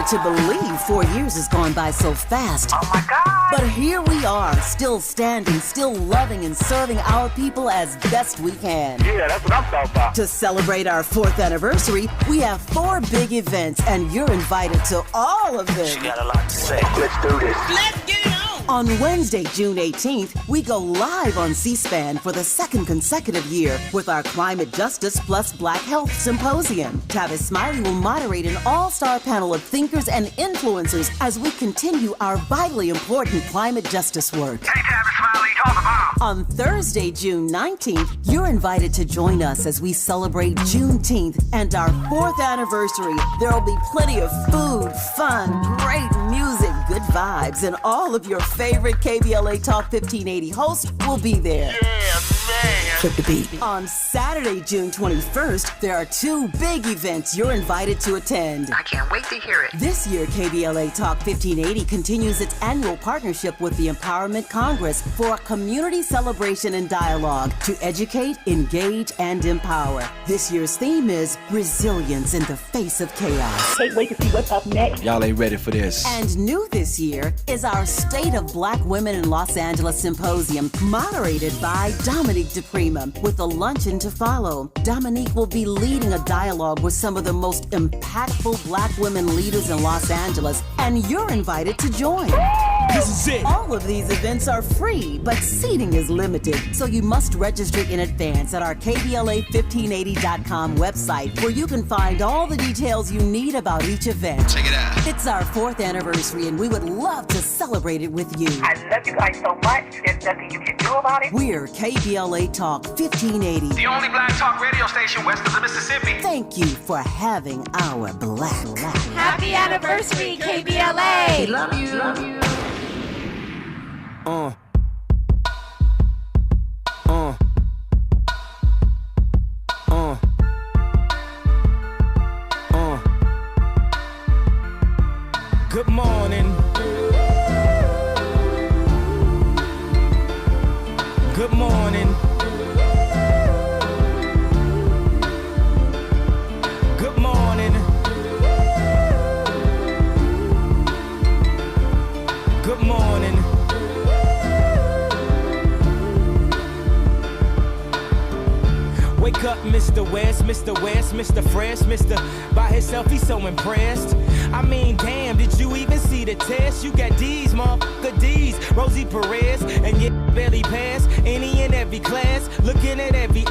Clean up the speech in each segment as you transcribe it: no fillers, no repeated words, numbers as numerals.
to believe 4 years has gone by so fast. Oh my God! But here we are, still standing, still loving and serving our people as best we can. Yeah, that's what I'm talking about. To celebrate our 4th anniversary, we have 4 big events, and you're invited to all of them. She got a lot to say. Let's do this. Let's get it on! On Wednesday, June 18th, we go live on C-SPAN for the 2nd consecutive year with our Climate Justice plus Black Health Symposium. Tavis Smiley will moderate an all-star panel of thinkers and influencers as we continue our vitally important climate justice work. Hey, Tavis Smiley, talk about. On Thursday, June 19th, you're invited to join us as we celebrate Juneteenth and our 4th anniversary. There'll be plenty of food, fun, great music, good vibes, and all of your favorite KBLA Talk 1580 hosts will be there. Yeah, man. Flip the beat. On Saturday, June 21st, there are 2 big events you're invited to attend. I can't wait to hear it. This year, KBLA Talk 1580 continues its annual partnership with the Empowerment Congress for a community celebration and dialogue to educate, engage, and empower. This year's theme is resilience in the face of chaos. Can't wait to see what's up next. Y'all ain't ready for this. And new this year is our State of Black Women in Los Angeles Symposium, moderated by Dominique DiPrima, with a luncheon to follow. Dominique will be leading a dialogue with some of the most impactful Black women leaders in Los Angeles, and you're invited to join. This is it. All of these events are free, but seating is limited, so you must register in advance at our KBLA1580.com website, where you can find all the details you need about each event. Check it out. It's our 4th anniversary, and we would love to celebrate it with you. I love you guys so much. There's nothing you can do about it. We're KBLA Talk 1580. The only black talk radio station west of the Mississippi. Thank you for having our black. Happy anniversary, KBLA! We love you. Love you. Good morning. Good morning. Good morning. Good morning. Wake up, Mr. West, Mr. West, Mr. Fresh, Mr. By himself, he's so impressed. I mean, damn, did you even see the test? You got D's, motherfucker D's. Rosie Perez, and you barely passed any and every class. Looking at every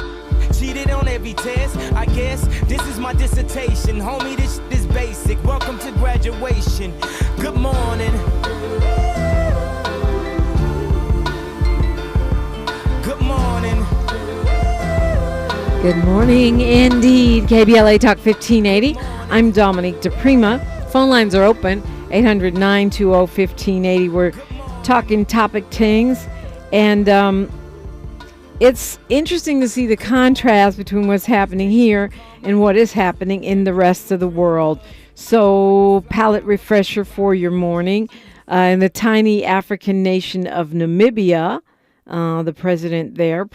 cheated on every test. I guess this is my dissertation. Homie, this is basic. Welcome to graduation. Good morning. Good morning. Good morning, indeed. KBLA Talk 1580. I'm Dominique DiPrima. Phone lines are open, 800-920-1580. We're talking topic things, and it's interesting to see the contrast between what's happening here and what is happening in the rest of the world. So, palate refresher for your morning. In the tiny African nation of Namibia, the president there,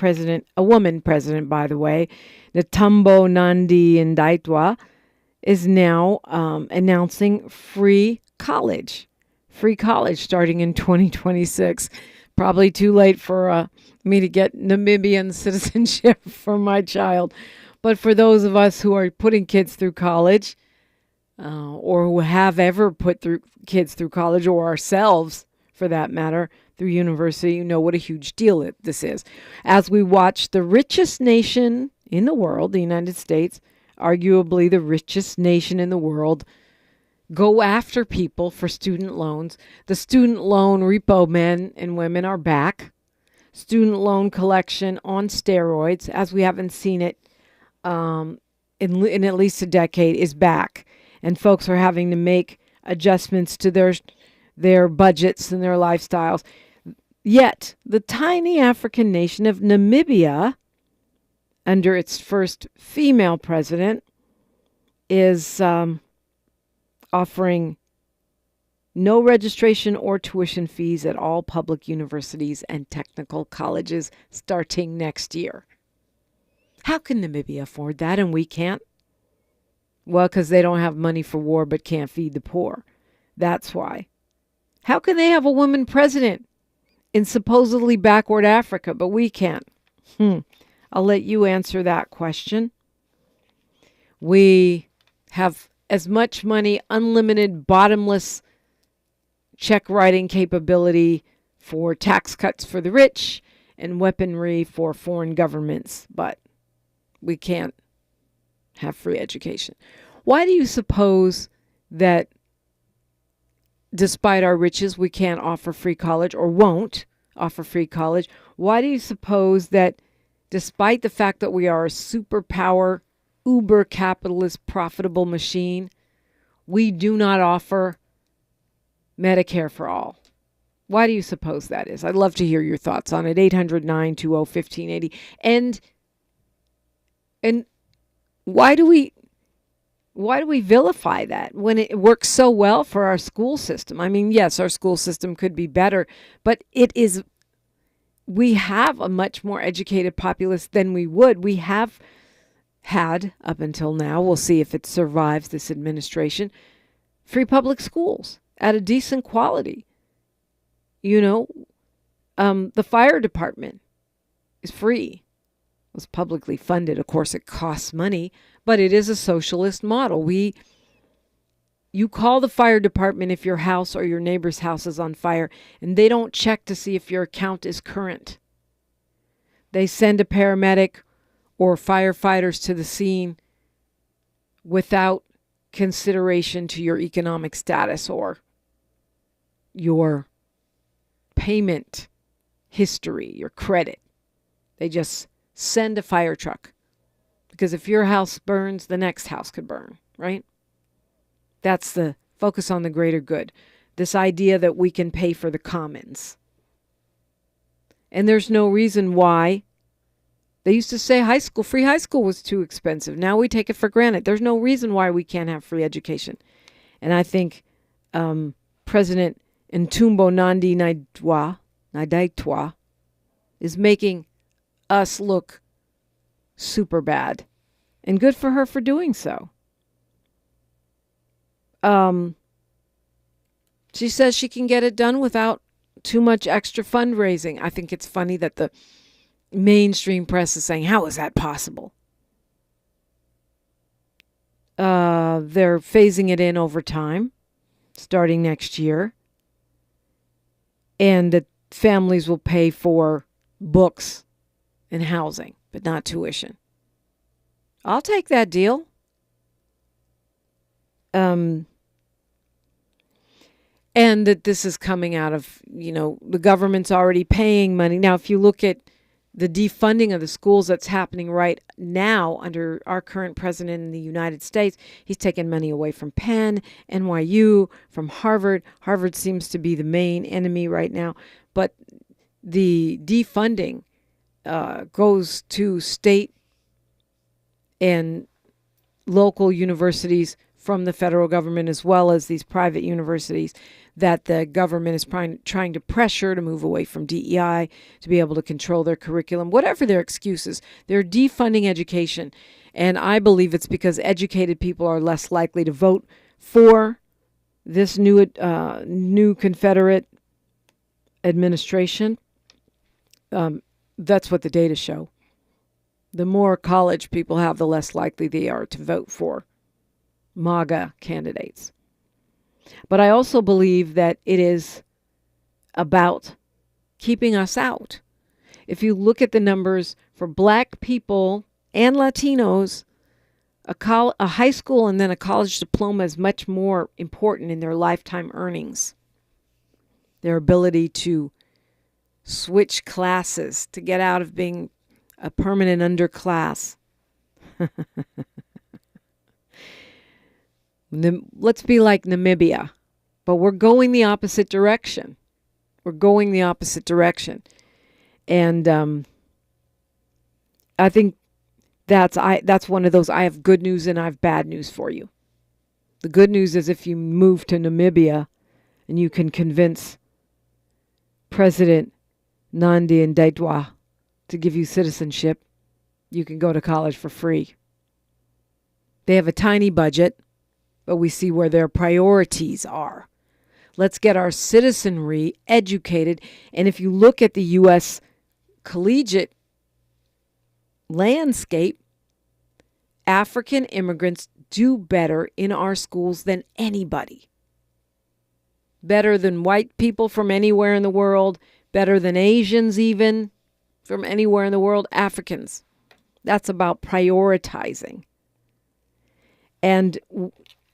a woman president, by the way, Netumbo Nandi Ndaitwa, is now announcing free college starting in 2026. Probably too late for me to get Namibian citizenship for my child. But for those of us who are putting kids through college, or who have ever put kids through college, or ourselves, for that matter, through university, you know what a huge deal this is. As we watch the richest nation in the world, the United States, arguably the richest nation in the world, go after people for student loans. The student loan repo men and women are back. Student loan collection on steroids, as we haven't seen it in at least a decade, is back. And folks are having to make adjustments to their budgets and their lifestyles. Yet, the tiny African nation of Namibia, under its first female president, is offering no registration or tuition fees at all public universities and technical colleges starting next year. How can Namibia afford that and we can't? Well, because they don't have money for war but can't feed the poor. That's why. How can they have a woman president in supposedly backward Africa, but we can't? I'll let you answer that question. We have as much money, unlimited, bottomless check writing capability for tax cuts for the rich and weaponry for foreign governments, but we can't have free education. Why do you suppose that despite our riches, we can't offer free college or won't offer free college? Why do you suppose that despite the fact that we are a superpower, uber capitalist, profitable machine, we do not offer Medicare for all? Why do you suppose that is? I'd love to hear your thoughts on it. 800-920-1580. And why do we vilify that when it works so well for our school system? I mean, yes, our school system could be better, but we have a much more educated populace than we would. We have had, up until now, we'll see if it survives this administration, free public schools at a decent quality. The fire department is free. It was publicly funded. Of course, it costs money, but it is a socialist model. You call the fire department if your house or your neighbor's house is on fire, and they don't check to see if your account is current. They send a paramedic or firefighters to the scene without consideration to your economic status or your payment history, your credit. They just send a fire truck. Because if your house burns, the next house could burn, right? That's the focus on the greater good. This idea that we can pay for the commons. And there's no reason why. They used to say free high school was too expensive. Now we take it for granted. There's no reason why we can't have free education. And I think President Ntumbo Nandi Ndaitwah is making us look super bad. And good for her for doing so. She says she can get it done without too much extra fundraising. I think it's funny that the mainstream press is saying, how is that possible? They're phasing it in over time, starting next year. And that families will pay for books and housing, but not tuition. I'll take that deal. And that this is coming out of, the government's already paying money. Now, if you look at the defunding of the schools that's happening right now under our current president in the United States, he's taken money away from Penn, NYU, from Harvard. Harvard seems to be the main enemy right now. But the defunding goes to state and local universities from the federal government, as well as these private universities that the government is trying to pressure to move away from DEI, to be able to control their curriculum, whatever their excuses. They're defunding education. And I believe it's because educated people are less likely to vote for this new Confederate administration. That's what the data show. The more college people have, the less likely they are to vote for MAGA candidates. But I also believe that it is about keeping us out. If you look at the numbers for Black people and Latinos, a high school and then a college diploma is much more important in their lifetime earnings. Their ability to switch classes, to get out of being a permanent underclass. Let's be like Namibia, but we're going the opposite direction. And I think that's one of those, I have good news and I have bad news for you. The good news is if you move to Namibia and you can convince President Nandi Ndaitwah to give you citizenship, you can go to college for free. They have a tiny budget, but we see where their priorities are. Let's get our citizenry educated. And if you look at the U.S. collegiate landscape, African immigrants do better in our schools than anybody. Better than white people from anywhere in the world, better than Asians even from anywhere in the world, Africans. That's about prioritizing. And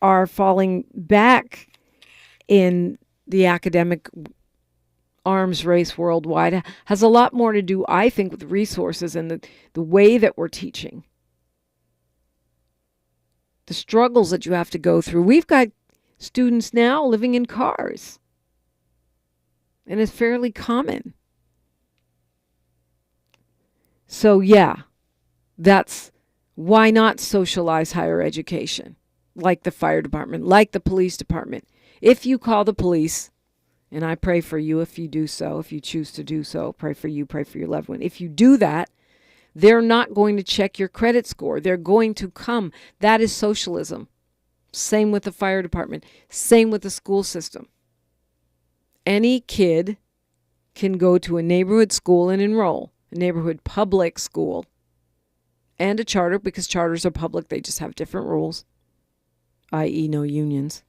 are falling back in the academic arms race worldwide has a lot more to do, I think, with resources and the way that we're teaching. The struggles that you have to go through. We've got students now living in cars. And it's fairly common. So yeah, that's why not socialize higher education, like the fire department, like the police department. If you call the police, and I pray for you if you do so, if you choose to do so, pray for you, pray for your loved one. If you do that, they're not going to check your credit score. They're going to come. That is socialism. Same with the fire department. Same with the school system. Any kid can go to a neighborhood school and enroll, a neighborhood public school, and a charter, because charters are public. They just have different rules, i.e. no unions.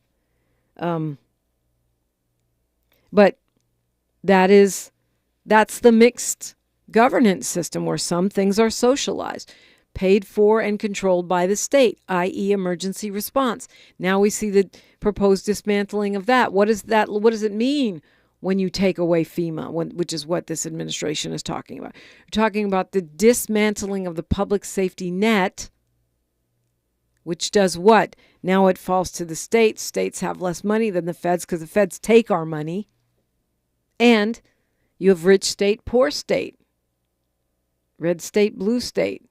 But that's the mixed governance system where some things are socialized, paid for and controlled by the state, i.e. emergency response. Now we see the proposed dismantling of that. What is that? What does it mean when you take away FEMA, which is what this administration is talking about? We're talking about the dismantling of the public safety net, which does what? Now it falls to the states. States have less money than the feds because the feds take our money. And you have rich state, poor state. Red state, blue state.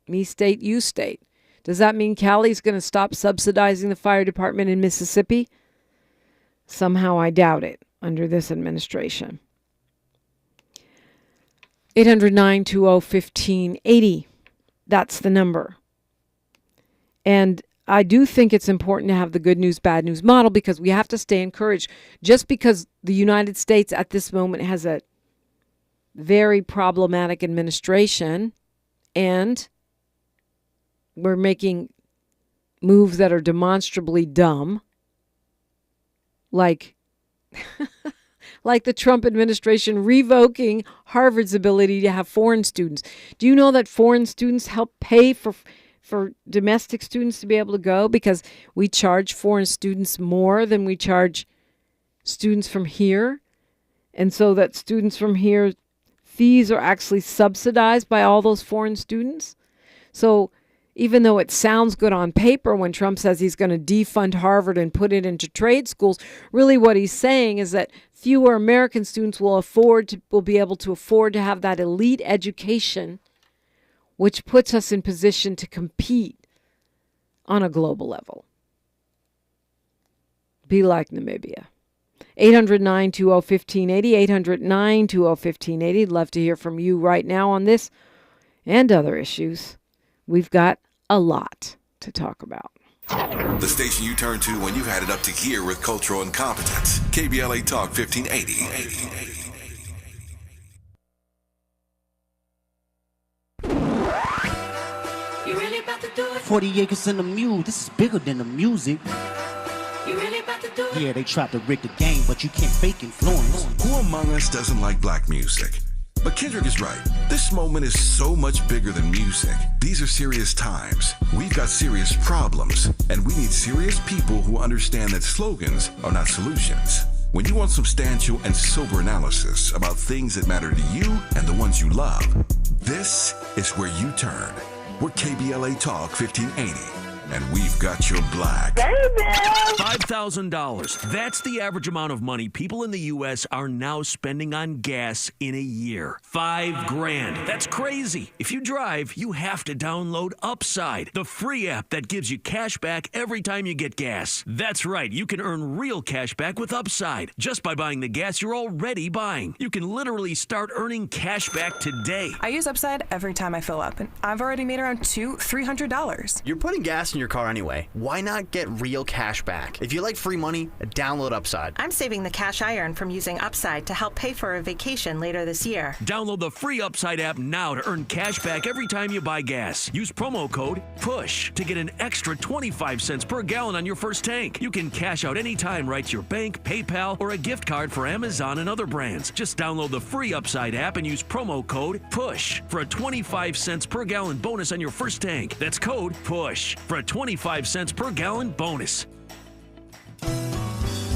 Me state, you state. Does that mean Cali's going to stop subsidizing the fire department in Mississippi? Somehow I doubt it under this administration. 800-920-1580. That's the number. And I do think it's important to have the good news, bad news model, because we have to stay encouraged. Just because the United States at this moment has a very problematic administration and we're making moves that are demonstrably dumb, like the Trump administration revoking Harvard's ability to have foreign students. Do you know that foreign students help pay for domestic students to be able to go, because we charge foreign students more than we charge students from here? And so that students from here, fees are actually subsidized by all those foreign students. So even though it sounds good on paper when Trump says he's going to defund Harvard and put it into trade schools, really what he's saying is that fewer American students will be able to afford to have that elite education, which puts us in position to compete on a global level. Be like Namibia. 800-920-1580, 800-920-1580. Love to hear from you right now on this and other issues. We've got a lot to talk about. The station you turn to when you've had it up to gear with cultural incompetence. KBLA Talk 1580. You really about to do it? 40 acres and a mule. This is bigger than the music. You really about to do it? Yeah, they tried to rig the game, but you can't fake influence. Who among us doesn't like black music? But Kendrick is right. This moment is so much bigger than music. These are serious times. We've got serious problems, and we need serious people who understand that slogans are not solutions. When you want substantial and sober analysis about things that matter to you and the ones you love, this is where you turn. We're KBLA Talk 1580. And we've got your black. $5,000. That's the average amount of money people in the U.S. are now spending on gas in a year. $5,000. That's crazy. If you drive, you have to download Upside, the free app that gives you cash back every time you get gas. That's right. You can earn real cash back with Upside just by buying the gas you're already buying. You can literally start earning cash back today. I use Upside every time I fill up, and I've already made around $200-300. You're putting gas in your car anyway. Why not get real cash back? If you like free money, download Upside. I'm saving the cash I earn from using Upside to help pay for a vacation later this year. Download the free Upside app now to earn cash back every time you buy gas. Use promo code PUSH to get an extra 25 cents per gallon on your first tank. You can cash out anytime right to your bank, PayPal, or a gift card for Amazon and other brands. Just download the free Upside app and use promo code PUSH for a 25 cents per gallon bonus on your first tank. That's code PUSH for a 25 cents per gallon bonus.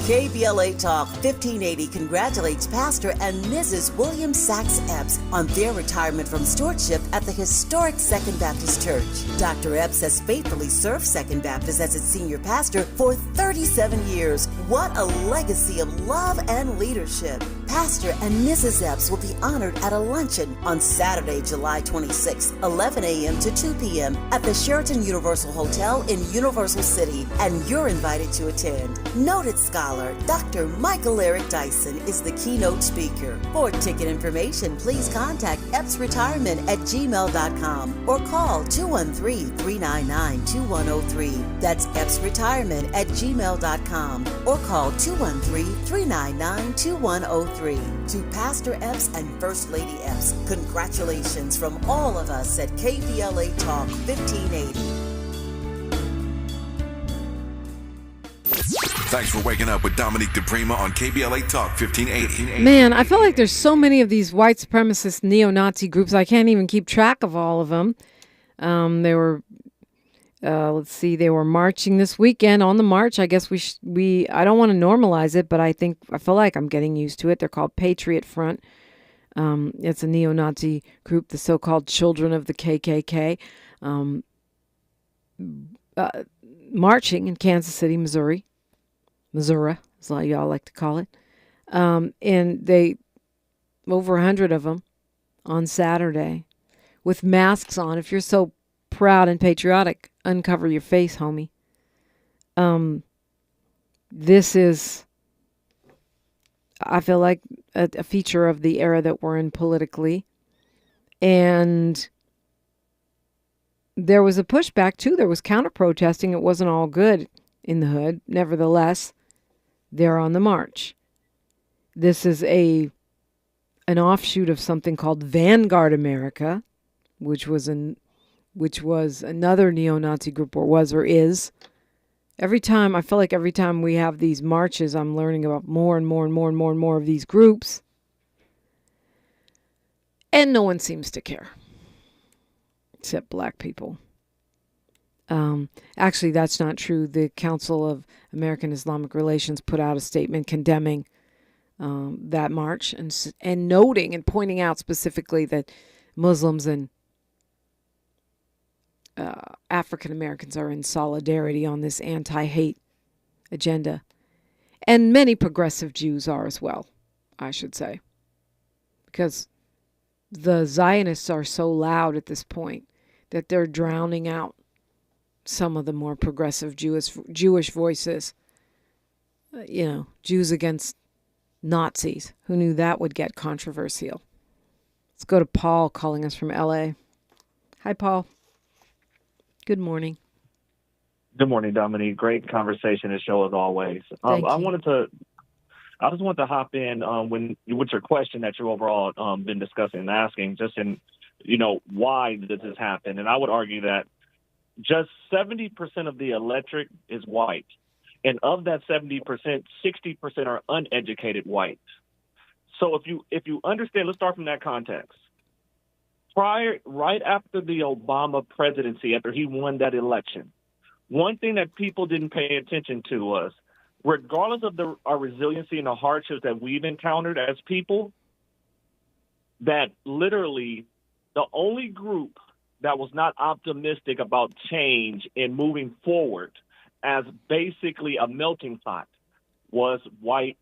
KBLA Talk 1580 congratulates Pastor and Mrs. William Sachs Epps on their retirement from stewardship at the historic Second Baptist Church. Dr. Epps has faithfully served Second Baptist as its senior pastor for 37 years. What a legacy of love and leadership. Pastor and Mrs. Epps will be honored at a luncheon on Saturday, July 26, 11 a.m. to 2 p.m. at the Sheraton Universal Hotel in Universal City, and you're invited to attend. Noted scholar Dr. Michael Eric Dyson is the keynote speaker. For ticket information, please contact epsretirement@gmail.com or call 213-399-2103. That's epsretirement@gmail.com or call 213-399-2103. To Pastor Epps and First Lady Epps, congratulations from all of us at KBLA Talk 1580. Thanks for waking up with Dominique DiPrima on KBLA Talk 1580. Man, I feel like there's so many of these white supremacist neo-Nazi groups. I can't even keep track of all of them. They were, they were marching this weekend. On the march, I guess I don't want to normalize it, but I feel like I'm getting used to it. They're called Patriot Front. It's a neo-Nazi group, the so-called children of the KKK, marching in Kansas City, Missouri, as y'all like to call it. And they, over 100 of them on Saturday with masks on. If you're so proud and patriotic, uncover your face, homie. This is, I feel like, a feature of the era that we're in politically. And there was a pushback, too. There was counter-protesting. It wasn't all good in the hood. Nevertheless, they're on the march. This is an offshoot of something called Vanguard America, which was another neo-Nazi group, or was or is. I feel like every time we have these marches, I'm learning about more and more and more and more and more of these groups. And no one seems to care. Except black people. Actually, that's not true. The Council of American Islamic Relations put out a statement condemning that march and noting and pointing out specifically that Muslims and African Americans are in solidarity on this anti-hate agenda. And many progressive Jews are as well, I should say. Because the Zionists are so loud at this point that they're drowning out some of the more progressive Jewish voices. Jews against Nazis. Who knew that would get controversial? Let's go to Paul calling us from LA. Hi, Paul. Good morning. Good morning, Dominique. Great conversation and show as always. I just wanted to hop in with your question that you overall been discussing and asking, just in why this has happened. And I would argue that just 70% of the electorate is white, and of that 70%, 60% are uneducated whites. So if you understand, let's start from that context. Right after the Obama presidency, after he won that election, one thing that people didn't pay attention to was, regardless of our resiliency and the hardships that we've encountered as people, that literally the only group that was not optimistic about change and moving forward as basically a melting pot was white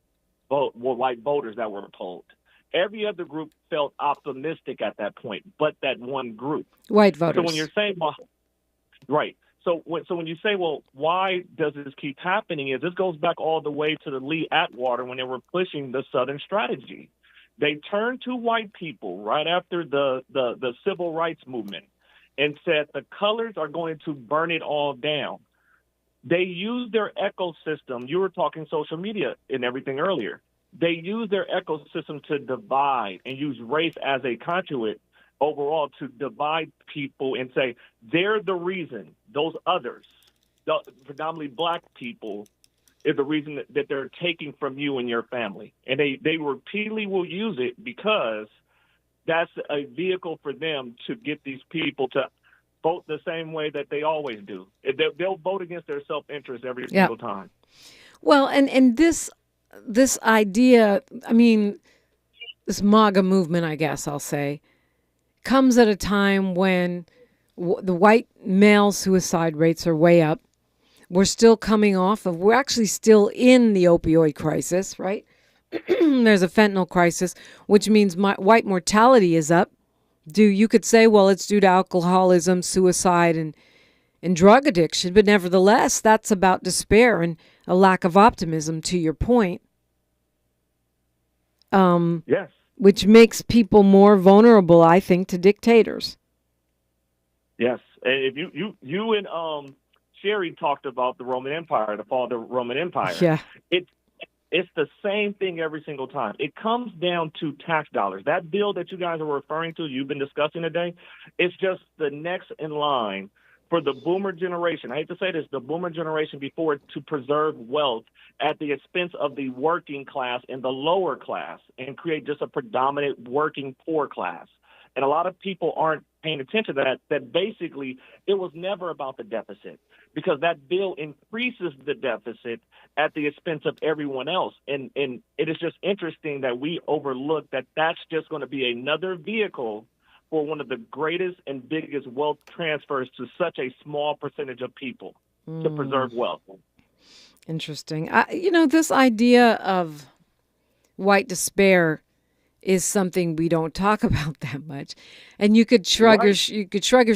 voters that were polled. Every other group felt optimistic at that point, but that one group. White voters. So when you're saying, well, right. So when you say, well, why does this keep happening? This goes back all the way to the Lee Atwater when they were pushing the Southern strategy. They turned to white people right after the civil rights movement, and said the colors are going to burn it all down. They use their ecosystem. You were talking social media and everything earlier. They use their ecosystem to divide and use race as a conduit overall to divide people and say they're the reason, those others, predominantly black people, is the reason that they're taking from you and your family. And they repeatedly will use it because that's a vehicle for them to get these people to vote the same way that they always do. They'll vote against their self-interest every single time. Well, and this idea, I mean, this MAGA movement, I guess I'll say, comes at a time when the white male suicide rates are way up. We're still we're actually still in the opioid crisis, right? There's a fentanyl crisis, which means white mortality is up. You could say, well, it's due to alcoholism, suicide, and drug addiction, but nevertheless, that's about despair and a lack of optimism, to your point. Yes. Which makes people more vulnerable, I think, to dictators. Yes. And if you and Sherry talked about the Roman Empire, the fall of the Roman Empire. Yeah. It's the same thing every single time. It comes down to tax dollars. That bill that you guys are referring to, you've been discussing today, it's just the next in line for the boomer generation. I hate to say this, the boomer generation before to preserve wealth at the expense of the working class and the lower class and create just a predominant working poor class. And a lot of people aren't paying attention to that basically it was never about the deficit because that bill increases the deficit at the expense of everyone else. And it is just interesting that we overlook that that's just going to be another vehicle for one of the greatest and biggest wealth transfers to such a small percentage of people to preserve wealth. Interesting. This idea of white despair is something we don't talk about that much. And you could shrug your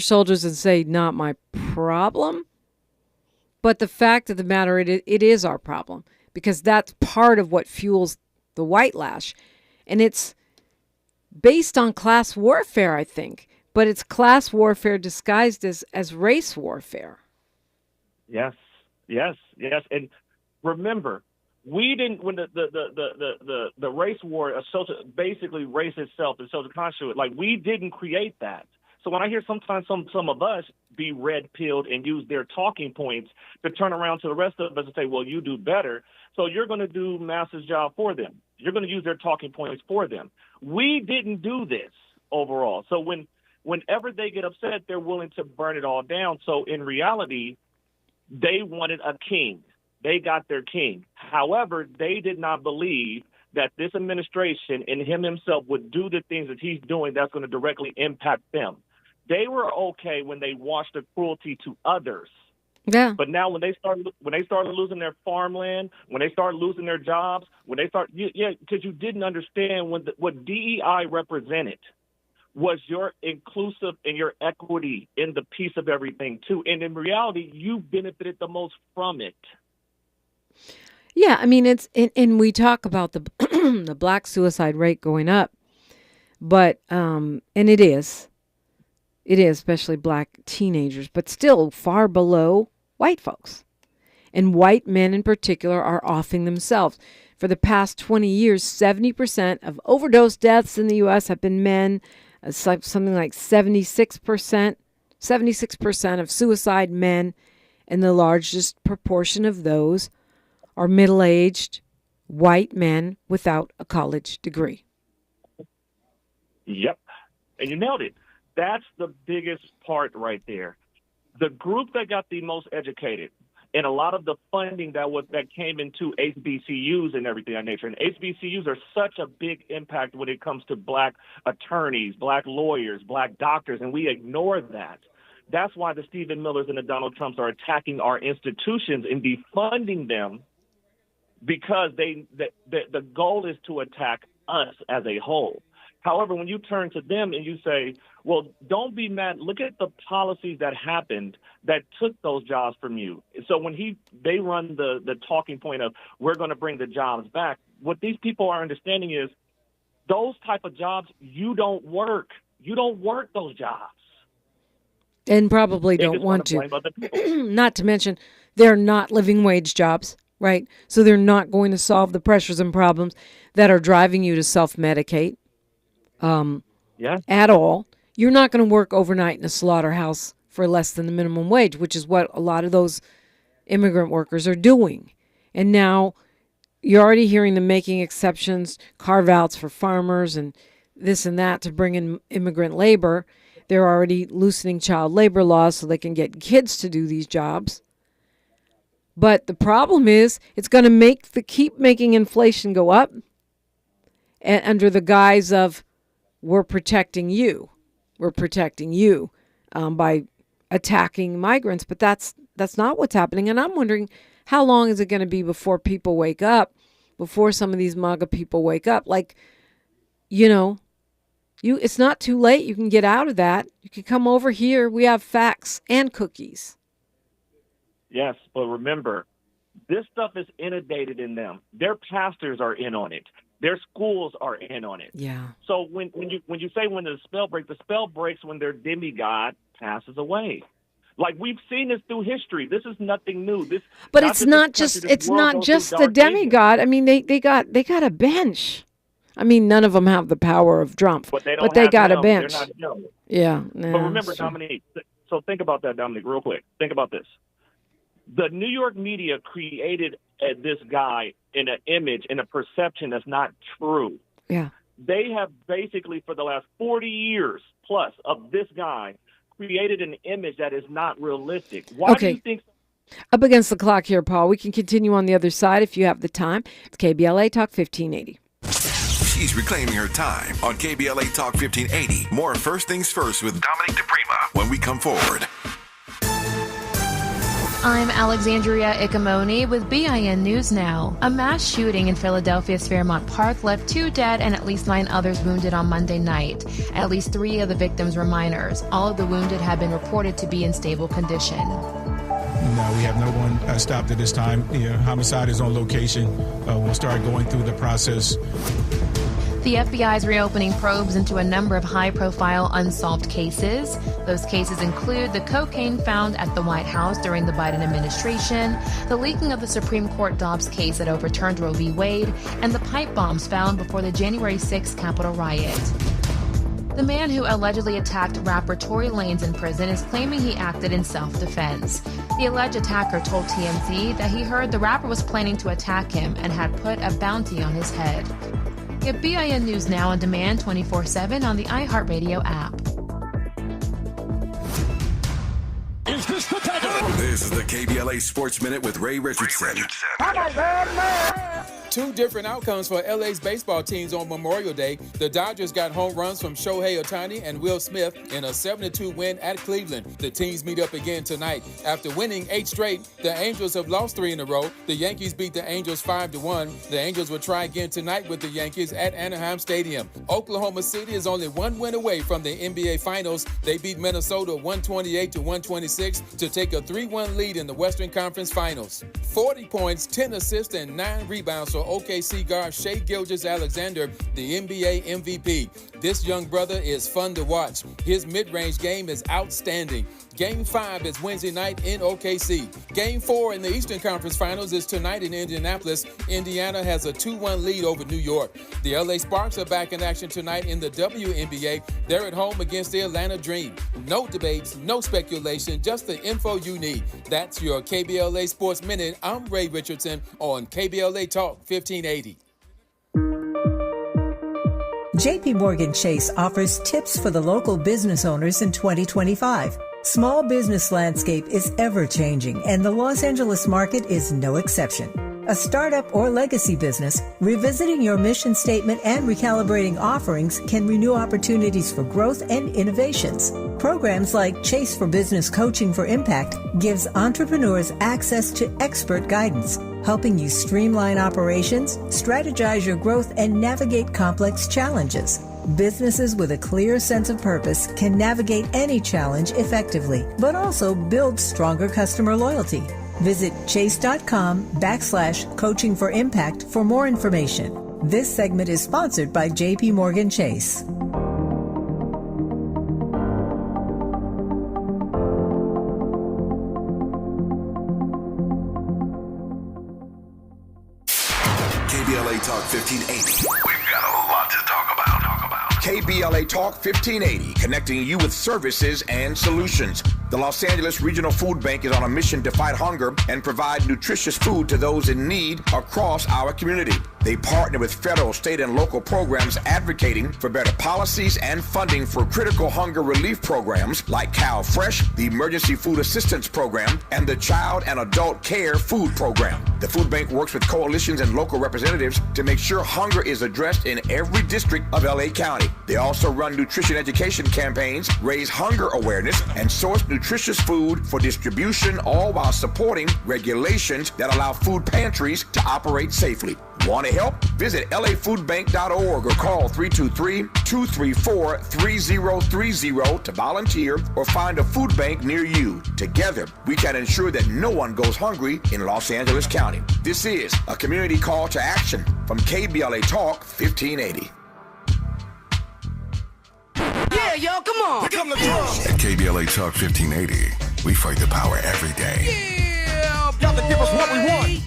shoulders and say, not my problem. But the fact of the matter, it is our problem because that's part of what fuels the white lash. And it's based on class warfare, I think. But it's class warfare disguised as race warfare. Yes. And remember, we didn't when the race war, basically race itself is social construct. Like we didn't create that. So when I hear sometimes some of us be red pilled and use their talking points to turn around to the rest of us and say, well, you do better. So you're going to do Master's job for them. You're going to use their talking points for them. We didn't do this overall. So whenever they get upset, they're willing to burn it all down. So in reality, they wanted a king. They got their king. However, they did not believe that this administration and him himself would do the things that he's doing that's going to directly impact them. They were okay when they watched the cruelty to others. Yeah. But now when they started losing their farmland, when they start losing their jobs, because you didn't understand what DEI represented was your inclusive and your equity in the piece of everything too. And in reality, you benefited the most from it. Yeah, I mean, and we talk about the the black suicide rate going up, but and it is, especially black teenagers, but still far below white folks. And white men in particular are offing themselves. For the past 20 years, 70% of overdose deaths in the U.S. have been men, something like 76% of suicide men, and the largest proportion of those are middle-aged white men without a college degree. Yep. And you nailed it. That's the biggest part right there. The group that got the most educated and a lot of the funding that came into HBCUs and everything of that nature. And HBCUs are such a big impact when it comes to black attorneys, black lawyers, black doctors, and we ignore that. That's why the Stephen Millers and the Donald Trumps are attacking our institutions and defunding them, because the goal is to attack us as a whole. However, when you turn to them and you say, well, don't be mad. Look at the policies that happened that took those jobs from you. So when they run the talking point of we're going to bring the jobs back, what these people are understanding is those type of jobs, you don't work. You don't work those jobs. And probably don't want to. Not to mention, they're not living wage jobs, right? So they're not going to solve the pressures and problems that are driving you to self-medicate at all. You're not going to work overnight in a slaughterhouse for less than the minimum wage, which is what a lot of those immigrant workers are doing. And now you're already hearing them making exceptions, carve-outs for farmers and this and that to bring in immigrant labor. They're already loosening child labor laws so they can get kids to do these jobs. But the problem is it's going to keep making inflation go up and under the guise of we're protecting you. We're protecting you by attacking migrants. But that's not what's happening. And I'm wondering, how long is it going to be before people wake up, before some of these MAGA people wake up? Like, it's not too late. You can get out of that. You can come over here. We have facts and cookies. Yes, but remember, this stuff is inundated in them. Their pastors are in on it. Their schools are in on it. Yeah. So when you say when the spell breaks when their demigod passes away. Like, we've seen this through history. This is nothing new. But it's not just the demigod. I mean, they got a bench. I mean, none of them have the power of Trump, but they got a bench. They're not him. Yeah. But remember, Dominique, so think about that, Dominique, real quick. Think about this. The New York media created this guy in an image, in a perception that's not true. Yeah. They have basically, for the last 40 years plus of this guy, created an image that is not realistic. Why do you think? Up against the clock here, Paul. We can continue on the other side if you have the time. It's KBLA Talk 1580. She's reclaiming her time on KBLA Talk 1580. More First Things First with Dominique DiPrima when we come forward. I'm Alexandria Icamoni with BIN News Now. A mass shooting in Philadelphia's Fairmount Park left 2 dead and at least 9 others wounded on Monday night. At least 3 of the victims were minors. All of the wounded have been reported to be in stable condition. No, we have no one stopped at this time. Homicide is on location. We'll start going through the process. The FBI is reopening probes into a number of high-profile unsolved cases. Those cases include the cocaine found at the White House during the Biden administration, the leaking of the Supreme Court Dobbs case that overturned Roe v. Wade, and the pipe bombs found before the January 6th Capitol riot. The man who allegedly attacked rapper Tory Lanez in prison is claiming he acted in self-defense. The alleged attacker told TMZ that he heard the rapper was planning to attack him and had put a bounty on his head. Get BIN News Now on demand 24/7 on the iHeartRadio app. This is the KBLA Sports Minute with Ray Richardson. Two different outcomes for LA's baseball teams on Memorial Day. The Dodgers got home runs from Shohei Ohtani and Will Smith in a 7-2 win at Cleveland. The teams meet up again tonight. After winning 8 straight, the Angels have lost 3 in a row. The Yankees beat the Angels 5-1. The Angels will try again tonight with the Yankees at Anaheim Stadium. Oklahoma City is only 1 win away from the NBA Finals. They beat Minnesota 128-126 to take a 3-1 lead in the Western Conference Finals. 40 points, 10 assists, and 9 rebounds for OKC guard Shai Gilgeous-Alexander, the NBA MVP. This young brother is fun to watch. His mid-range game is outstanding. Game 5 is Wednesday night in OKC. Game 4 in the Eastern Conference Finals is tonight in Indianapolis. Indiana has a 2-1 lead over New York. The LA Sparks are back in action tonight in the WNBA. They're at home against the Atlanta Dream. No debates, no speculation, just the info you need. That's your KBLA Sports Minute. I'm Ray Richardson on KBLA Talk 1580. JP Morgan Chase offers tips for the local business owners in 2025. Small business landscape is ever-changing, and the Los Angeles market is no exception. A startup or legacy business, revisiting your mission statement and recalibrating offerings can renew opportunities for growth and innovations. Programs like Chase for Business Coaching for Impact gives entrepreneurs access to expert guidance, helping you streamline operations, strategize your growth, and navigate complex challenges. Businesses with a clear sense of purpose can navigate any challenge effectively, but also build stronger customer loyalty. Visit chase.com/coaching for impact for more information. This segment is sponsored by JP Morgan Chase. Talk 1580. We've got a lot to talk about. KBLA Talk 1580, connecting you with services and solutions. The Los Angeles Regional Food Bank is on a mission to fight hunger and provide nutritious food to those in need across our community. They partner with federal, state, and local programs advocating for better policies and funding for critical hunger relief programs like Cal Fresh, the Emergency Food Assistance Program, and the Child and Adult Care Food Program. The food bank works with coalitions and local representatives to make sure hunger is addressed in every district of LA County. They also run nutrition education campaigns, raise hunger awareness, and source nutritious food for distribution, all while supporting regulations that allow food pantries to operate safely. Want to help? Visit lafoodbank.org or call 323-234-3030 to volunteer or find a food bank near you. Together, we can ensure that no one goes hungry in Los Angeles County. This is a community call to action from KBLA Talk 1580. Yeah, y'all, come on. Here come the drums. At KBLA Talk 1580, we fight the power every day. Yeah, gotta give us what we want.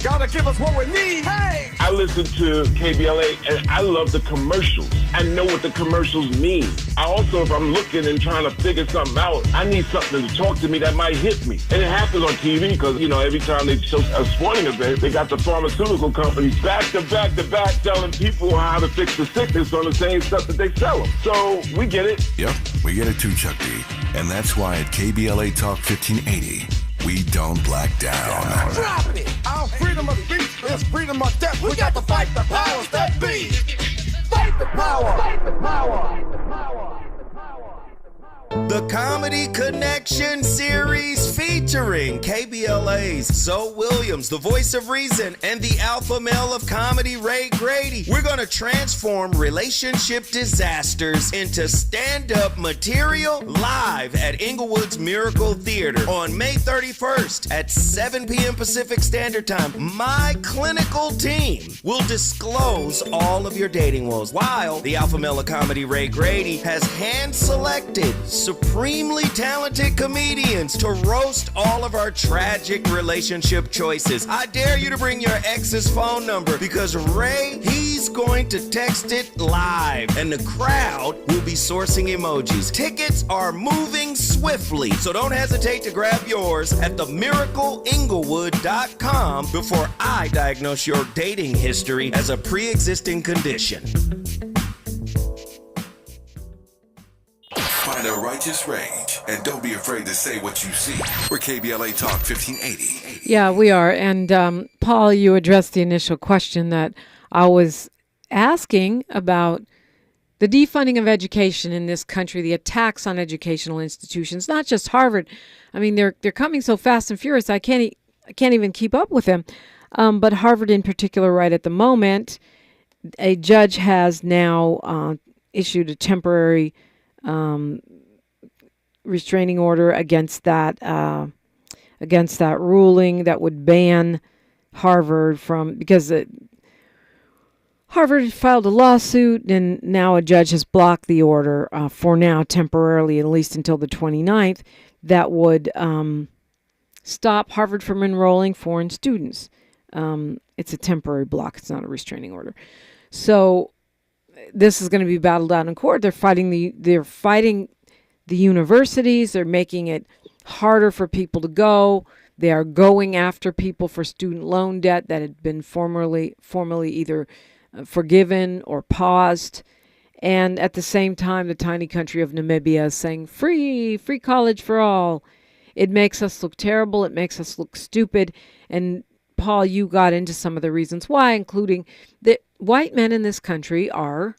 Gotta give us what we need. Hey. I listen to KBLA and I love the commercials. I know what the commercials mean. I also, if I'm looking and trying to figure something out, I need something to talk to me that might hit me. And it happens on TV because, you know, every time they show a sporting event, they got the pharmaceutical companies back to back telling people how to fix the sickness on the same stuff that they sell them. So we get it. Yep, we get it too, Chuck D. And that's why at KBLA Talk 1580, we don't black down. Drop it! Our freedom of speech is freedom of death. We got to fight the powers that be. Fight the power! Fight the power! The Comedy Connection series featuring KBLA's Zoe Williams, the voice of reason, and the alpha male of comedy, Ray Grady. We're going to transform relationship disasters into stand-up material live at Inglewood's Miracle Theater on May 31st at 7 p.m. Pacific Standard Time. My clinical team will disclose all of your dating woes, while the alpha male of comedy, Ray Grady, has hand-selected supremely talented comedians to roast all of our tragic relationship choices. I dare you to bring your ex's phone number because Ray, he's going to text it live and the crowd will be sourcing emojis. Tickets are moving swiftly, so don't hesitate to grab yours at themiracleinglewood.com before I diagnose your dating history as a pre-existing condition. Find a righteous rage and don't be afraid to say what you see. We're KBLA Talk 1580. Yeah, we are. And Paul, you addressed the initial question that I was asking about the defunding of education in this country, the attacks on educational institutions, not just Harvard. I mean, they're coming so fast and furious, I can't even keep up with them. But Harvard in particular, right at the moment, a judge has now issued a temporary restraining order against that ruling that would ban Harvard because Harvard filed a lawsuit and now a judge has blocked the order for now temporarily, at least until the 29th, that would stop Harvard from enrolling foreign students. It's a temporary block. It's not a restraining order. So this is going to be battled out in court. They're fighting the universities. They're making it harder for people to go. They are going after people for student loan debt that had been formerly either forgiven or paused. And at the same time, the tiny country of Namibia is saying free college for all. It makes us look terrible. It makes us look stupid. And Paul, you got into some of the reasons why, including that white men in this country are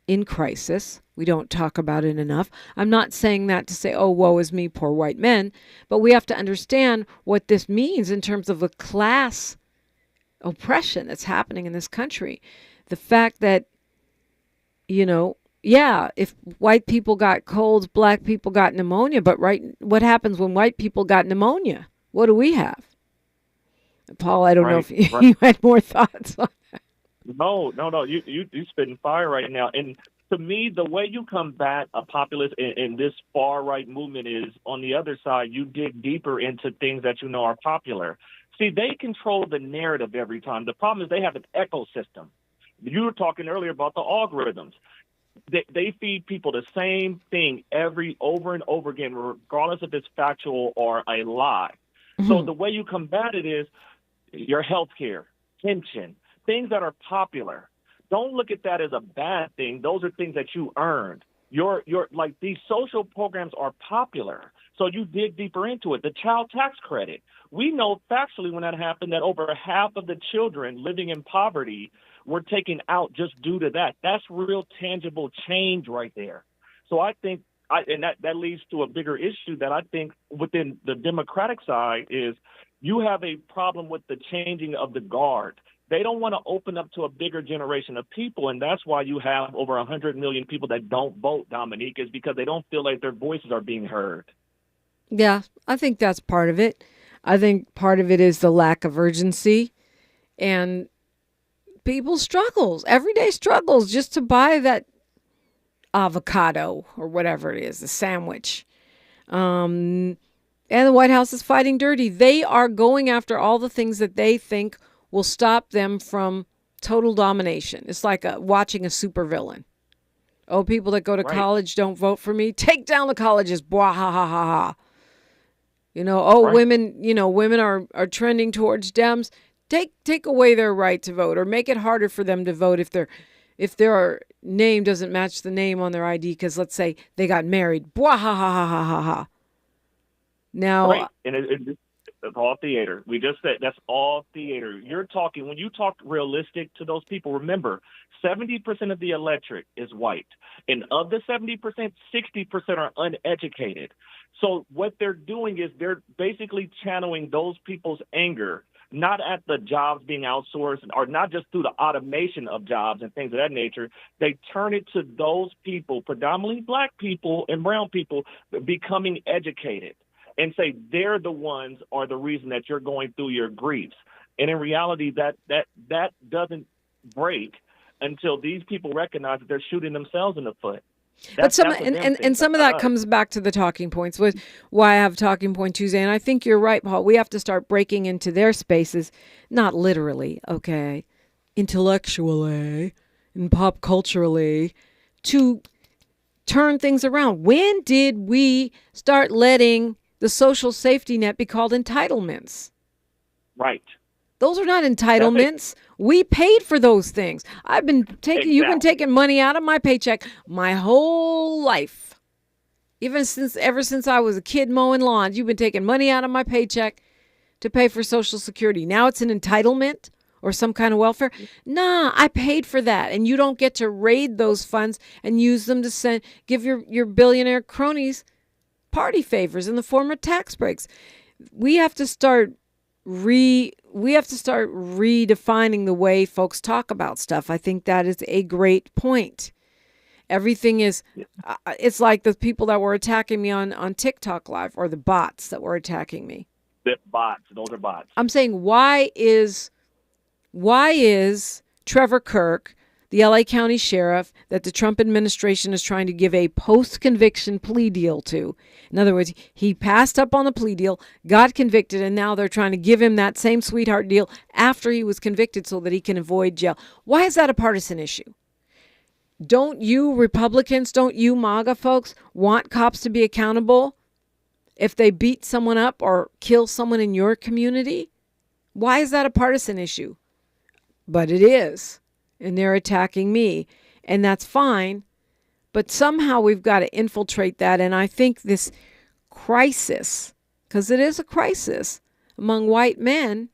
in crisis. We don't talk about it enough. I'm not saying that to say, oh, woe is me, poor white men. But we have to understand what this means in terms of the class oppression that's happening in this country. The fact that, if white people got colds, black people got pneumonia. But what happens when white people got pneumonia? What do we have? Paul, I don't know if you had more thoughts on that. No. You spitting fire right now. And to me, the way you combat a populist in this far right movement is on the other side. You dig deeper into things that you know are popular. See, they control the narrative every time. The problem is they have an ecosystem. You were talking earlier about the algorithms. They feed people the same thing over and over again, regardless if it's factual or a lie. Mm-hmm. So the way you combat it is your health care, pension, things that are popular. Don't look at that as a bad thing. Those are things that you earned. Your like these social programs are popular. So you dig deeper into it. The child tax credit. We know factually when that happened that over half of the children living in poverty were taken out just due to that. That's real tangible change right there. So I think, that leads to a bigger issue that I think within the Democratic side is you have a problem with the changing of the guard. They don't want to open up to a bigger generation of people, and that's why you have over 100 million people that don't vote, Dominique, is because they don't feel like their voices are being heard. Yeah, I think that's part of it. I think part of it is the lack of urgency and people's struggles, everyday struggles, just to buy that avocado or whatever it is, the sandwich. And the White House is fighting dirty. They are going after all the things that they think will stop them from total domination. It's like watching a supervillain. Oh, people that go to college don't vote for me. Take down the colleges. Blah, ha, ha, ha, ha. Women are trending towards Dems. Take away their right to vote, or make it harder for them to vote if their name doesn't match the name on their ID, because let's say they got married. Blah, ha, ha, ha, ha, ha, ha. Now, and it's all theater. We just said that's all theater. When you talk realistic to those people, remember, 70% of the electorate is white. And of the 70%, 60% are uneducated. So what they're doing is they're basically channeling those people's anger, not at the jobs being outsourced or not just through the automation of jobs and things of that nature. They turn it to those people, predominantly black people and brown people, becoming educated, and say they're the ones are the reason that you're going through your griefs. And in reality, that doesn't break until these people recognize that they're shooting themselves in the foot. But some of that comes back to the talking points, with why I have Talking Point Tuesday. And I think you're right, Paul. We have to start breaking into their spaces, not literally, okay, intellectually and pop culturally, to turn things around. When did we start letting the social safety net be called entitlements? Right. Those are not entitlements. We paid for those things. You've been taking money out of my paycheck my whole life. Ever since I was a kid mowing lawns, you've been taking money out of my paycheck to pay for Social Security. Now it's an entitlement or some kind of welfare. Nah, I paid for that. And you don't get to raid those funds and use them to give your billionaire cronies party favors in the form of tax breaks. We have to start redefining the way folks talk about stuff. I think that is a great point. Everything is, it's like the people that were attacking me on TikTok Live, or the bots that were attacking me. Those are bots. I'm saying, why is Trevor Kirk, the LA County Sheriff, that the Trump administration is trying to give a post-conviction plea deal to? In other words, he passed up on the plea deal, got convicted, and now they're trying to give him that same sweetheart deal after he was convicted so that he can avoid jail. Why is that a partisan issue? Don't you Republicans, don't you MAGA folks want cops to be accountable if they beat someone up or kill someone in your community? Why is that a partisan issue? But it is. And they're attacking me, and that's fine. But somehow we've got to infiltrate that. And I think this crisis, because it is a crisis among white men.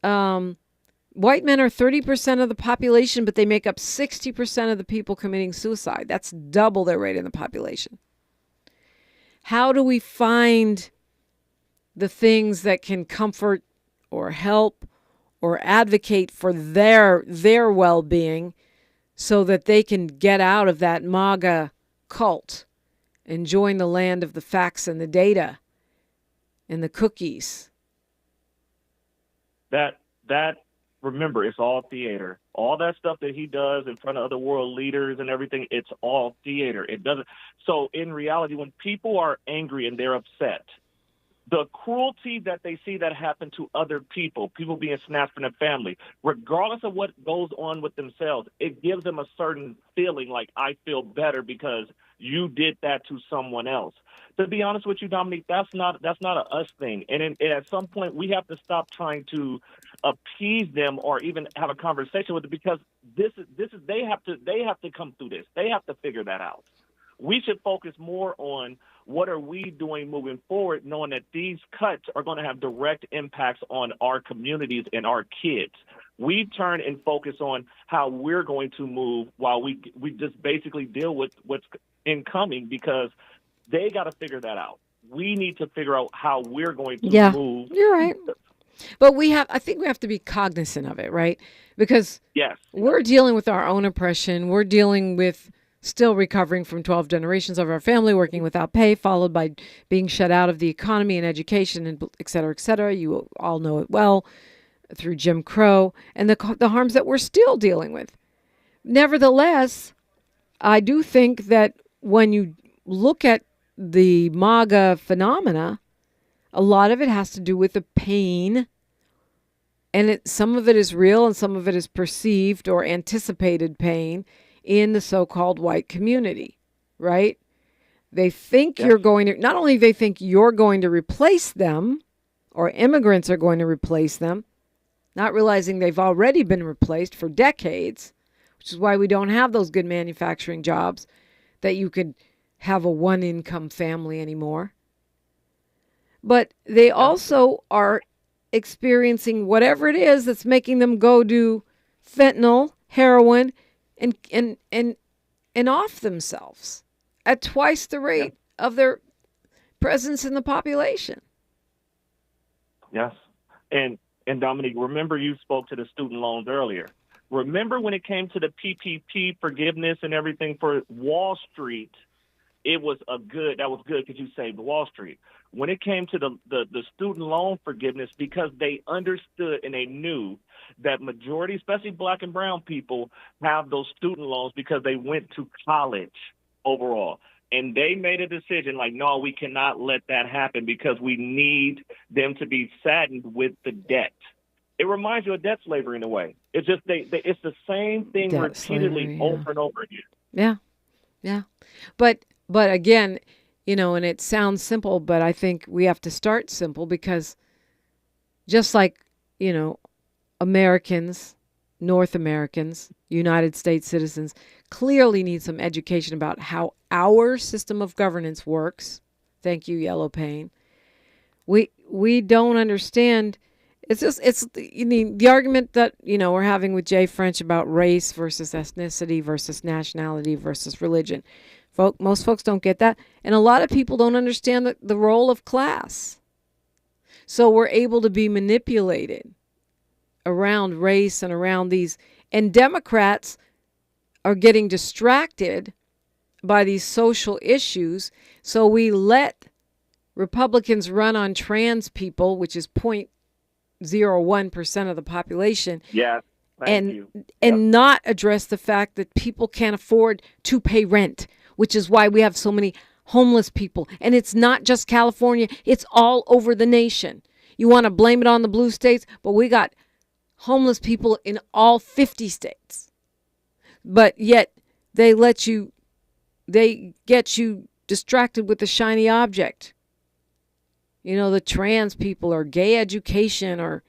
White men are 30% of the population, but they make up 60% of the people committing suicide. That's double their rate in the population. How do we find the things that can comfort or help or advocate for their well-being so that they can get out of that MAGA cult and join the land of the facts and the data and the cookies? Remember, it's all theater. All that stuff that he does in front of other world leaders and everything, it's all theater. It doesn't. So in reality, when people are angry and they're upset, the cruelty that they see that happen to other people being snatched from their family, regardless of what goes on with themselves, it gives them a certain feeling like, I feel better because you did that to someone else. To be honest with you, Dominique, that's not a us thing. And at some point, we have to stop trying to appease them or even have a conversation with them, because this is they have to come through this. They have to figure that out. We should focus more on what are we doing moving forward, knowing that these cuts are going to have direct impacts on our communities and our kids. We turn and focus on how we're going to move while we just basically deal with what's incoming, because they got to figure that out. We need to figure out how we're going to move. You're right. But I think we have to be cognizant of it, right? Because we're dealing with our own oppression. We're dealing with still recovering from 12 generations of our family working without pay, followed by being shut out of the economy and education, and et cetera, et cetera. You all know it well through Jim Crow and the harms that we're still dealing with. Nevertheless, I do think that when you look at the MAGA phenomena, a lot of it has to do with the pain, and some of it is real and some of it is perceived or anticipated pain in the so-called white community, right? They think you're going to, not only they think you're going to replace them, or immigrants are going to replace them, not realizing they've already been replaced for decades, which is why we don't have those good manufacturing jobs that you could have a one-income family anymore. But they also are experiencing whatever it is that's making them go do fentanyl, heroin, and off themselves at twice the rate of their presence in the population. Yes. And Dominique, remember you spoke to the student loans earlier. Remember when it came to the PPP forgiveness and everything for Wall Street, that was good because you saved Wall Street. When it came to the student loan forgiveness, because they understood and they knew that majority, especially black and brown people, have those student loans because they went to college overall. And they made a decision like, no, we cannot let that happen because we need them to be saddened with the debt. It reminds you of debt slavery in a way. It's just it's the same thing debt repeatedly slavery, over and over again. Yeah. But again, and it sounds simple, but I think we have to start simple, because just like, Americans, North Americans, United States citizens clearly need some education about how our system of governance works. Thank you, Yellow Pain. We don't understand. It's the argument that, we're having with Jay French about race versus ethnicity versus nationality versus religion. Most folks don't get that. And a lot of people don't understand the role of class. So we're able to be manipulated around race and around these. And Democrats are getting distracted by these social issues. So we let Republicans run on trans people, which is 0.01% of the population. Yeah. And not address the fact that people can't afford to pay rent, which is why we have so many homeless people. And it's not just California, it's all over the nation. You want to blame it on the blue states, but we got homeless people in all 50 states. But yet they get you distracted with the shiny object. The trans people or gay education or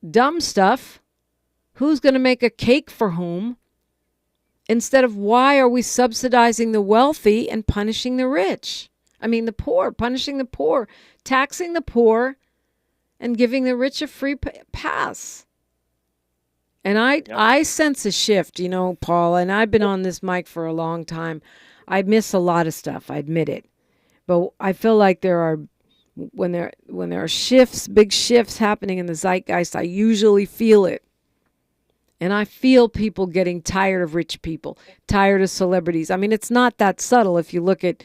dumb stuff. Who's going to make a cake for whom? Instead of, why are we subsidizing the wealthy and punishing the rich? I mean, the poor, punishing the poor, taxing the poor, and giving the rich a free pass. And I sense a shift, Paul, and I've been on this mic for a long time. I miss a lot of stuff, I admit it. But I feel like when there are shifts, big shifts happening in the zeitgeist, I usually feel it. And I feel people getting tired of rich people, tired of celebrities. I mean, it's not that subtle if you look at,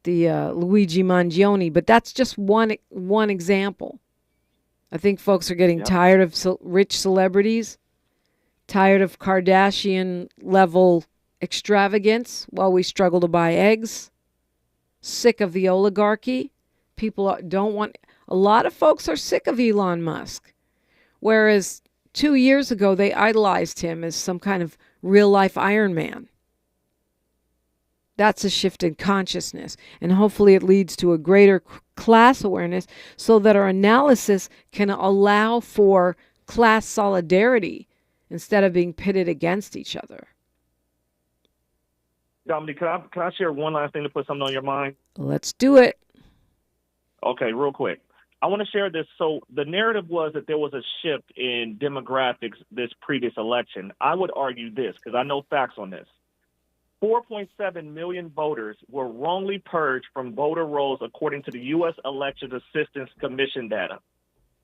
the Luigi Mangione, but that's just one example. I think folks are getting tired of rich celebrities, tired of Kardashian level extravagance while we struggle to buy eggs. sick of the oligarchy. Don't want. A lot of folks are sick of Elon Musk. Whereas 2 years ago, they idolized him as some kind of real-life Iron Man. That's a shift in consciousness. And hopefully it leads to a greater class awareness so that our analysis can allow for class solidarity instead of being pitted against each other. Dominique, can I share one last thing to put something on your mind? Let's do it. Okay, real quick. I want to share this. So the narrative was that there was a shift in demographics this previous election. I would argue this, because I know facts on this. 4.7 million voters were wrongly purged from voter rolls according to the U.S. Election Assistance Commission data.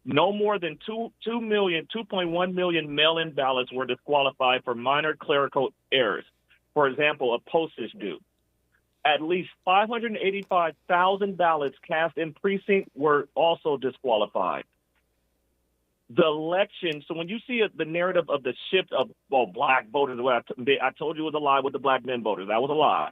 No more than 2.1 million mail-in ballots were disqualified for minor clerical errors. For example, a postage due. At least 585,000 ballots cast in precinct were also disqualified. The election, so when you see the narrative of the shift of black voters, I told you it was a lie with the black men voters. That was a lie.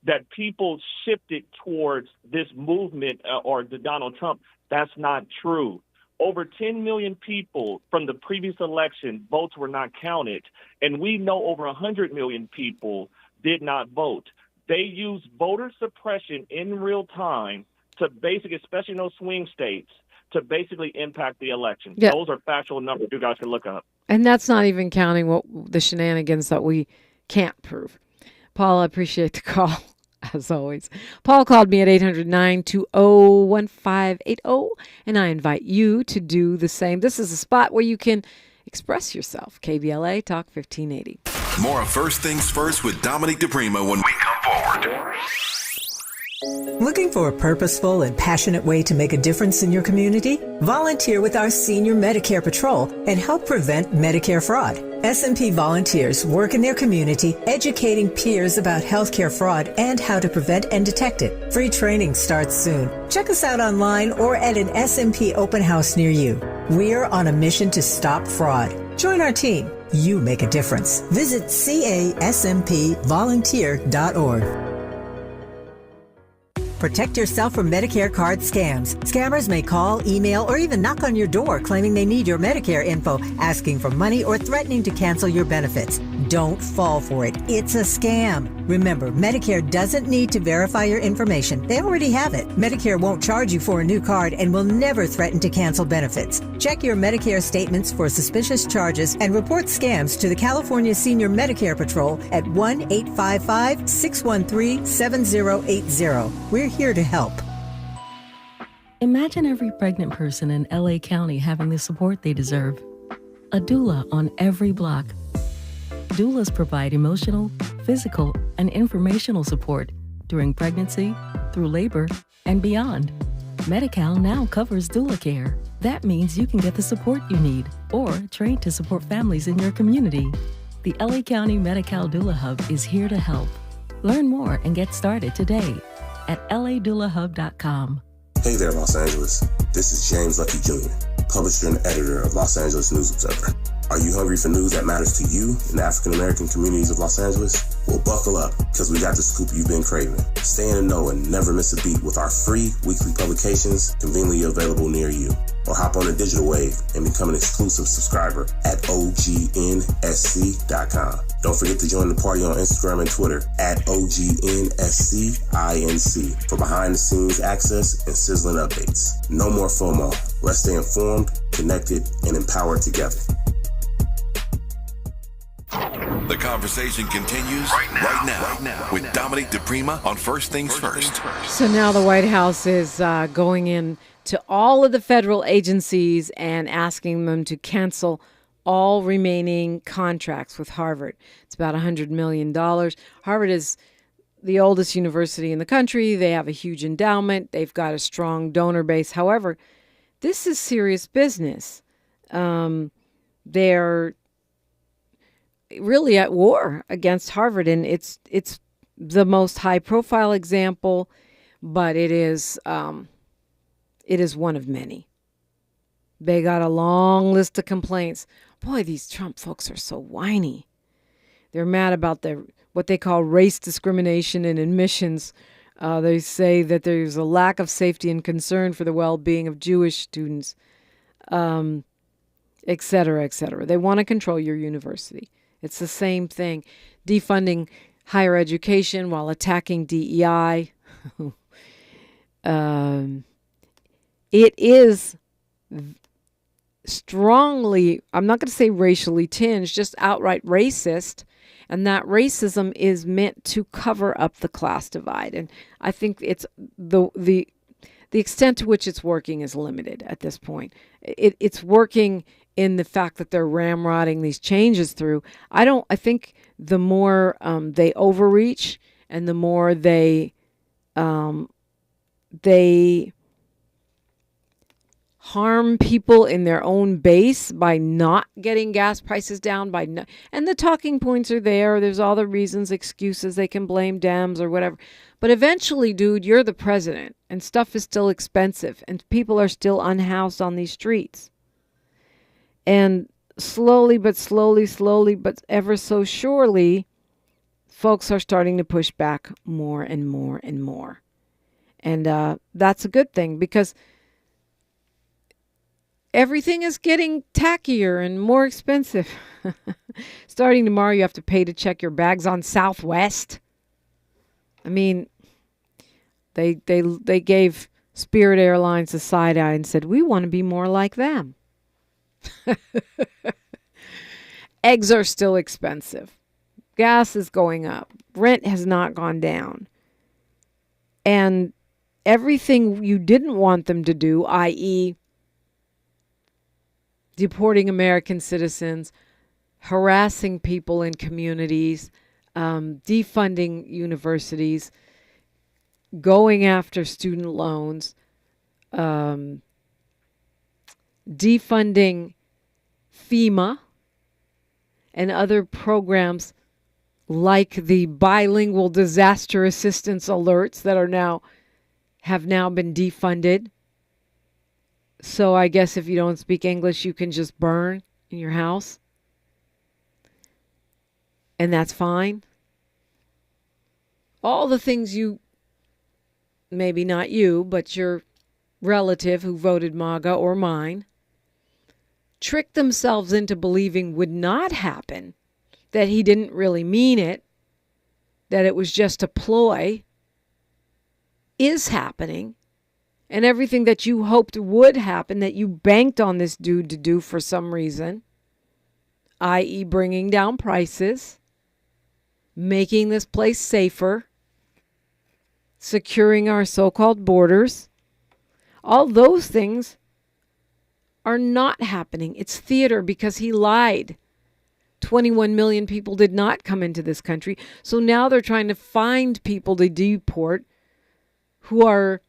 That people shifted towards this movement or the Donald Trump, that's not true. Over 10 million people from the previous election, votes were not counted. And we know over 100 million people did not vote. They used voter suppression in real time to basically, especially in those swing states, to basically impact the election. Yeah. Those are factual numbers you guys can look up. And that's not even counting the shenanigans that we can't prove. Paul, I appreciate the call, as always. Paul called me at 800-920-1580, and I invite you to do the same. This is a spot where you can express yourself. KBLA Talk 1580. More of First Things First with Dominique DiPrima when we come forward. Looking for a purposeful and passionate way to make a difference in your community? Volunteer with our Senior Medicare Patrol and help prevent Medicare fraud. S&P volunteers work in their community educating peers about healthcare fraud and how to prevent and detect it. Free training starts soon. Check us out online or at an S&P open house near you. We're on a mission to stop fraud. Join our team. You make a difference. Visit casmpvolunteer.org. Protect yourself from Medicare card scams. Scammers may call, email, or even knock on your door claiming they need your Medicare info, asking for money or threatening to cancel your benefits. Don't fall for it. It's a scam. Remember, Medicare doesn't need to verify your information. They already have it. Medicare won't charge you for a new card and will never threaten to cancel benefits. Check your Medicare statements for suspicious charges and report scams to the California Senior Medicare Patrol at 1-855-613-7080. We're here to help. Imagine every pregnant person in LA County having the support they deserve. A doula on every block. Doulas provide emotional, physical, and informational support during pregnancy, through labor, and beyond. Medi-Cal now covers doula care. That means you can get the support you need or train to support families in your community. The LA County Medi-Cal Doula Hub is here to help. Learn more and get started today at ladoulahub.com. Hey there, Los Angeles. This is James Lucky Jr., publisher and editor of Los Angeles News Observer. Are you hungry for news that matters to you in the African-American communities of Los Angeles? Well, buckle up, because we got the scoop you've been craving. Stay in the know and never miss a beat with our free weekly publications conveniently available near you. Or hop on the digital wave and become an exclusive subscriber at OGNSC.com. Don't forget to join the party on Instagram and Twitter at OGNSCINC for behind-the-scenes access and sizzling updates. No more FOMO. Let's stay informed, connected, and empowered together. The conversation continues right now with Dominique DiPrima on First Things First. So now the White House is going in to all of the federal agencies and asking them to cancel all remaining contracts with Harvard. It's about $100 million. Harvard is the oldest university in the country. They have a huge endowment. They've got a strong donor base. However, this is serious business. They're really at war against Harvard, and it's the most high-profile example, but it is one of many. They got a long list of complaints. Boy, these Trump folks are so whiny. They're mad about what they call race discrimination in admissions They say that there's a lack of safety and concern for the well-being of Jewish students, et cetera, et cetera. They want to control your university. It's the same thing. Defunding higher education while attacking DEI. It is strongly, I'm not going to say racially tinged, just outright racist. And that racism is meant to cover up the class divide. And I think it's the extent to which it's working is limited at this point. It's working in the fact that they're ramrodding these changes through. I think the more they overreach and the more they harm people in their own base by not getting gas prices down, and the talking points are there. There's all the reasons, excuses, they can blame Dems or whatever. But eventually, dude, you're the president and stuff is still expensive and people are still unhoused on these streets. And slowly, but ever so surely, folks are starting to push back more and more and more. And that's a good thing, because everything is getting tackier and more expensive. Starting tomorrow, you have to pay to check your bags on Southwest. I mean, they gave Spirit Airlines a side eye and said, we want to be more like them. Eggs are still expensive. Gas is going up. Rent has not gone down. And everything you didn't want them to do, i.e., deporting American citizens, harassing people in communities, defunding universities, going after student loans, defunding FEMA and other programs like the bilingual disaster assistance alerts that have now been defunded. So I guess if you don't speak English, you can just burn in your house. And that's fine. All the things maybe not you, but your relative who voted MAGA or mine, tricked themselves into believing would not happen, that he didn't really mean it, that it was just a ploy, is happening. And everything that you hoped would happen, that you banked on this dude to do for some reason, i.e. bringing down prices, making this place safer, securing our so-called borders, all those things are not happening. It's theater because he lied. 21 million people did not come into this country. So now they're trying to find people to deport who are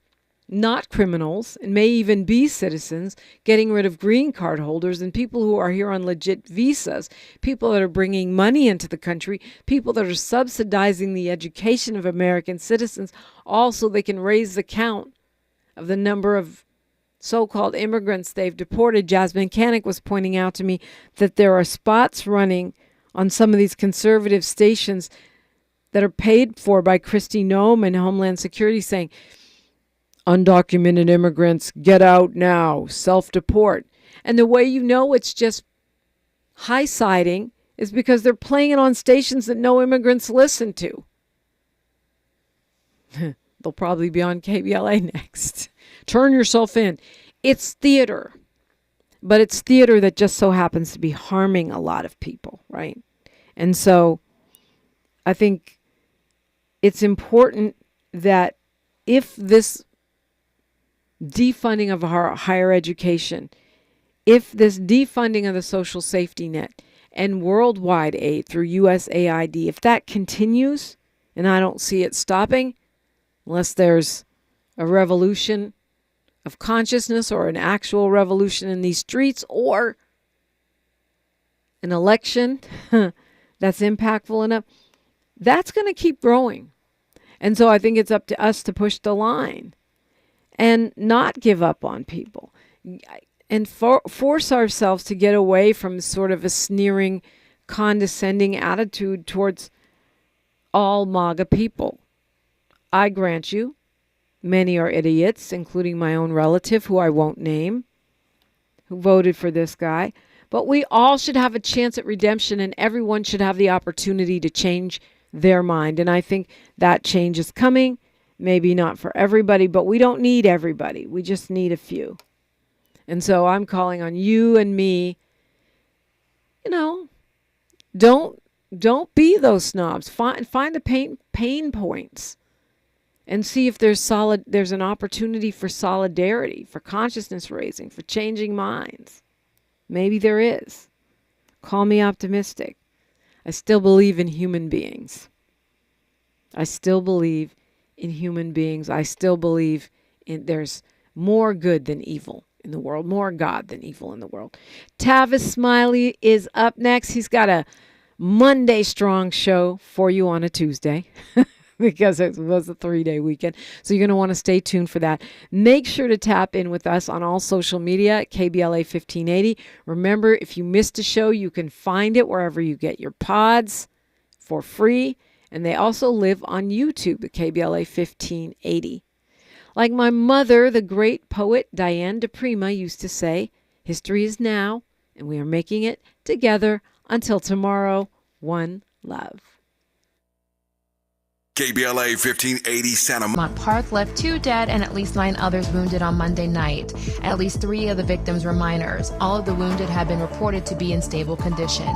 not criminals and may even be citizens, getting rid of green card holders and people who are here on legit visas, people that are bringing money into the country, people that are subsidizing the education of American citizens, all so they can raise the count of the number of so-called immigrants they've deported. Jasmine Canick was pointing out to me that there are spots running on some of these conservative stations that are paid for by Kristi Noem and Homeland Security saying, undocumented immigrants, get out now, self-deport. And the way you know it's just high-siding is because they're playing it on stations that no immigrants listen to. They'll probably be on KBLA next. Turn yourself in. It's theater. But it's theater that just so happens to be harming a lot of people, right? And so I think it's important that if this defunding of our higher education, if this defunding of the social safety net and worldwide aid through USAID, if that continues, and I don't see it stopping unless there's a revolution of consciousness or an actual revolution in these streets or an election that's impactful enough, that's going to keep growing. And so I think it's up to us to push the line and not give up on people and force ourselves to get away from sort of a sneering, condescending attitude towards all MAGA people. I grant you, many are idiots, including my own relative, who I won't name, who voted for this guy. But we all should have a chance at redemption, and everyone should have the opportunity to change their mind. And I think that change is coming. Maybe not for everybody, but we don't need everybody. We just need a few. And so I'm calling on you and me, don't be those snobs. Find the pain points and see if there's an opportunity for solidarity, for consciousness raising, for changing minds. Maybe there is. Call me optimistic. I still believe in human beings. I still believe in human beings. I still believe there's more good than evil in the world, more God than evil in the world. Tavis Smiley is up next. He's got a Monday strong show for you on a Tuesday because it was a 3-day weekend. So you're going to want to stay tuned for that. Make sure to tap in with us on all social media at KBLA 1580. Remember, if you missed a show, you can find it wherever you get your pods for free. And they also live on YouTube at KBLA 1580. Like my mother, the great poet Diane DiPrima, used to say, history is now, and we are making it together. Until tomorrow, one love. KBLA 1580 Santa Mont Park left 2 dead and at least 9 others wounded on Monday night. At least 3 of the victims were minors. All of the wounded have been reported to be in stable condition.